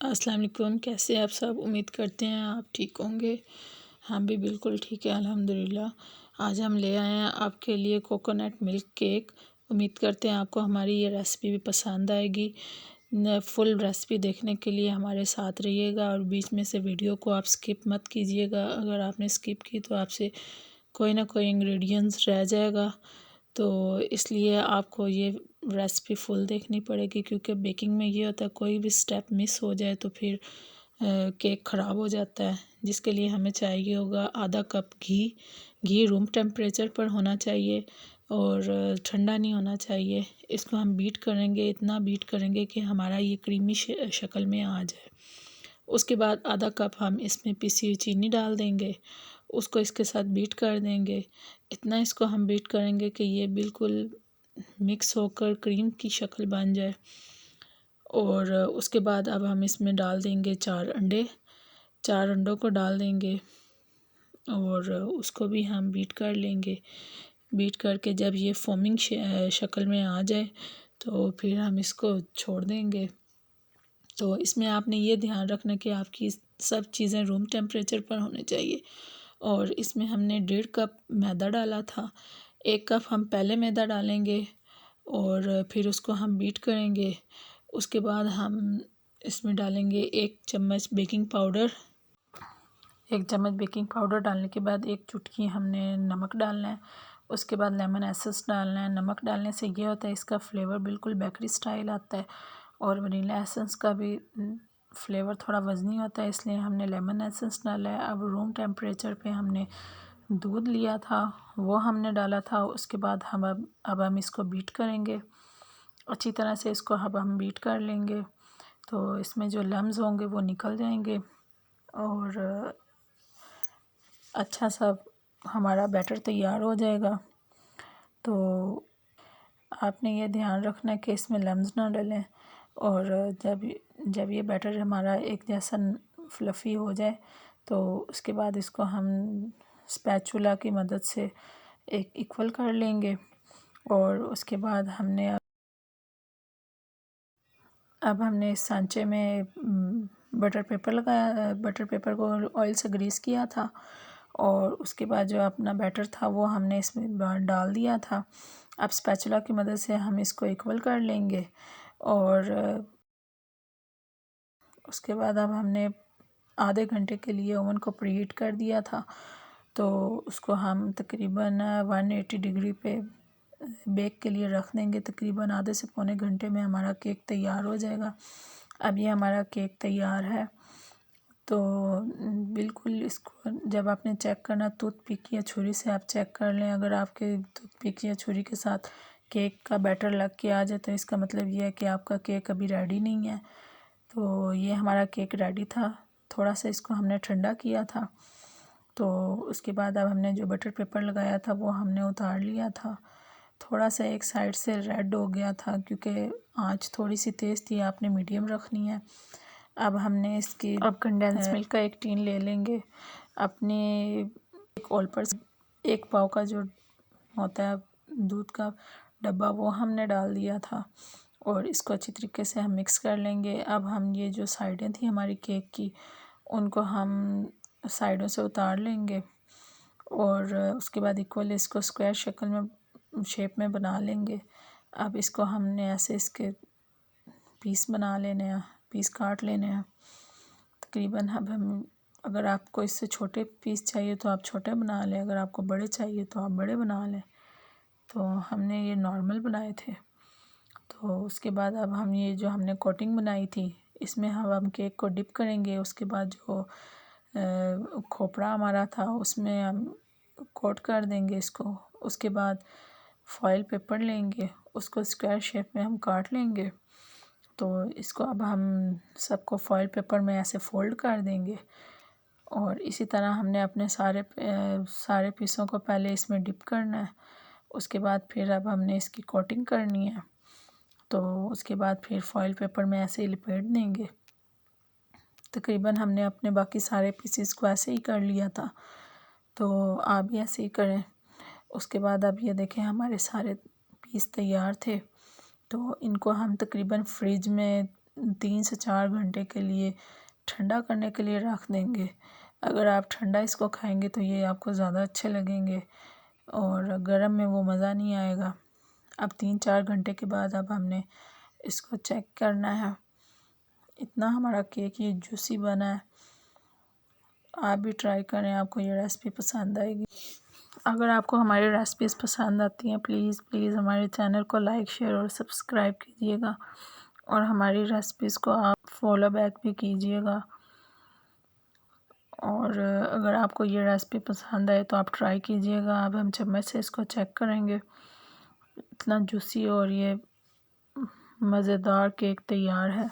अस्सलाम वालेकुम। कैसे आप सब? उम्मीद करते हैं आप ठीक होंगे। हम भी बिल्कुल ठीक है अल्हम्दुलिल्लाह। आज हम ले आए हैं आपके लिए कोकोनट मिल्क केक। उम्मीद करते हैं आपको हमारी ये रेसिपी भी पसंद आएगी। फुल रेसिपी देखने के लिए हमारे साथ रहिएगा और बीच में से वीडियो को आप स्किप मत कीजिएगा। अगर आपने स्किप की तो आपसे कोई ना कोई इंग्रेडिएंट्स रह जाएगा, तो इसलिए आपको ये रेसिपी फुल देखनी पड़ेगी, क्योंकि बेकिंग में ये होता है कोई भी स्टेप मिस हो जाए तो फिर केक ख़राब हो जाता है। जिसके लिए हमें चाहिए होगा आधा कप घी। घी रूम टेम्परेचर पर होना चाहिए और ठंडा नहीं होना चाहिए। इसको हम बीट करेंगे, इतना बीट करेंगे कि हमारा ये क्रीमी शक्ल में आ जाए। उसके बाद आधा कप हम इसमें पिसी हुई चीनी डाल देंगे, उसको इसके साथ बीट कर देंगे। इतना इसको हम बीट करेंगे कि ये बिल्कुल मिक्स होकर क्रीम की शक्ल बन जाए। और उसके बाद अब हम इसमें डाल देंगे 4 अंडे। 4 अंडों को डाल देंगे और उसको भी हम बीट कर लेंगे। बीट करके जब ये फोमिंग शक्ल में आ जाए तो फिर हम इसको छोड़ देंगे। तो इसमें आपने ये ध्यान रखना कि आपकी सब चीज़ें रूम टेम्परेचर पर होनी चाहिए। और इसमें हमने 1.5 कप मैदा डाला था। 1 कप हम पहले मैदा डालेंगे और फिर उसको हम बीट करेंगे। उसके बाद हम इसमें डालेंगे 1 चम्मच बेकिंग पाउडर। 1 चम्मच बेकिंग पाउडर डालने के बाद 1 चुटकी हमने नमक डालना है। उसके बाद लेमन एसेंस डालना है। नमक डालने से ये होता है इसका फ्लेवर बिल्कुल बेकरी स्टाइल आता है और वनीला एसेंस का भी फ्लेवर थोड़ा वज़नी होता है, इसलिए हमने लेमन एसेंस डाला है। अब रूम टेम्परेचर पे हमने दूध लिया था, वो हमने डाला था। उसके बाद अब हम इसको बीट करेंगे अच्छी तरह से। इसको अब हम बीट कर लेंगे तो इसमें जो लम्स होंगे वो निकल जाएंगे और अच्छा सा हमारा बैटर तैयार हो जाएगा। तो आपने ये ध्यान रखना है कि इसमें लम्स ना डलें। और जब ये बैटर हमारा एक जैसा फ्लफ़ी हो जाए तो उसके बाद इसको हम स्पैचुला की मदद से एक इक्वल कर लेंगे। और उसके बाद अब हमने इस सांचे में बटर पेपर लगाया। बटर पेपर को ऑयल से ग्रीस किया था और उसके बाद जो अपना बैटर था वो हमने इसमें डाल दिया था। अब स्पैचुला की मदद से हम इसको इक्वल कर लेंगे। और उसके बाद अब हमने आधे घंटे के लिए ओवन को प्रीहीट कर दिया था, तो उसको हम तकरीबन 180 डिग्री पे बेक के लिए रख देंगे। तकरीबन आधे से पौने घंटे में हमारा केक तैयार हो जाएगा। अब ये हमारा केक तैयार है। तो बिल्कुल इसको जब आपने चेक करना टूथपिक या छुरी से आप चेक कर लें। अगर आपके टूथपिक या छुरी के साथ केक का बैटर लग के आ जाए तो इसका मतलब ये है कि आपका केक अभी रेडी नहीं है। तो ये हमारा केक रेडी था। थोड़ा सा इसको हमने ठंडा किया था, तो उसके बाद अब हमने जो बटर पेपर लगाया था वो हमने उतार लिया था। थोड़ा सा एक साइड से रेड हो गया था क्योंकि आंच थोड़ी सी तेज़ थी, आपने मीडियम रखनी है। अब हमने इसकी कंडेंस मिल्क का एक टीन ले लेंगे। अपने एक ओल पर 1 पाव का जो होता है दूध का डब्बा वो हमने डाल दिया था और इसको अच्छी तरीके से हम मिक्स कर लेंगे। अब हम ये जो साइडें थी हमारी केक की उनको हम साइडों से उतार लेंगे और उसके बाद इक्वल इसको स्क्वायर शक्ल में शेप में बना लेंगे। अब इसको हमने ऐसे इसके पीस बना लेने हैं, पीस काट लेने हैं तकरीबन। अब हम अगर आपको इससे छोटे पीस चाहिए तो आप छोटे बना लें, अगर आपको बड़े चाहिए तो आप बड़े बना लें। तो हमने ये नॉर्मल बनाए थे। तो उसके बाद अब हम ये जो हमने कोटिंग बनाई थी इसमें हम केक को डिप करेंगे। उसके बाद जो खोपड़ा हमारा था उसमें हम कोट कर देंगे इसको। उसके बाद फॉइल पेपर लेंगे, उसको स्क्वायर शेप में हम काट लेंगे। तो इसको अब हम सबको फॉइल पेपर में ऐसे फ़ोल्ड कर देंगे और इसी तरह हमने अपने सारे पीसों को पहले इसमें डिप करना है। उसके बाद फिर अब हमने इसकी कोटिंग करनी है, तो उसके बाद फिर फॉइल पेपर में ऐसे ही लपेट देंगे। तकरीबन हमने अपने बाकी सारे पीसेस को ऐसे ही कर लिया था, तो आप भी ऐसे ही करें। उसके बाद अब ये देखें हमारे सारे पीस तैयार थे, तो इनको हम तकरीबन फ्रिज में 3 से 4 घंटे के लिए ठंडा करने के लिए रख देंगे। अगर आप ठंडा इसको खाएंगे तो ये आपको ज़्यादा अच्छे लगेंगे और गर्म में वो मज़ा नहीं आएगा। अब 3-4 घंटे के बाद अब हमने इसको चेक करना है। इतना हमारा केक ये जूसी बना है। आप भी ट्राई करें, आपको ये रेसिपी पसंद आएगी। अगर आपको हमारी रेसिपीज़ पसंद आती हैं प्लीज़ हमारे चैनल को लाइक शेयर और सब्सक्राइब कीजिएगा और हमारी रेसिपीज़ को आप फॉलो बैक भी कीजिएगा। और अगर आपको ये रेसिपी पसंद आए तो आप ट्राई कीजिएगा। अब हम चम्मच से इसको चेक करेंगे। इतना जूसी और ये मज़ेदार केक तैयार है।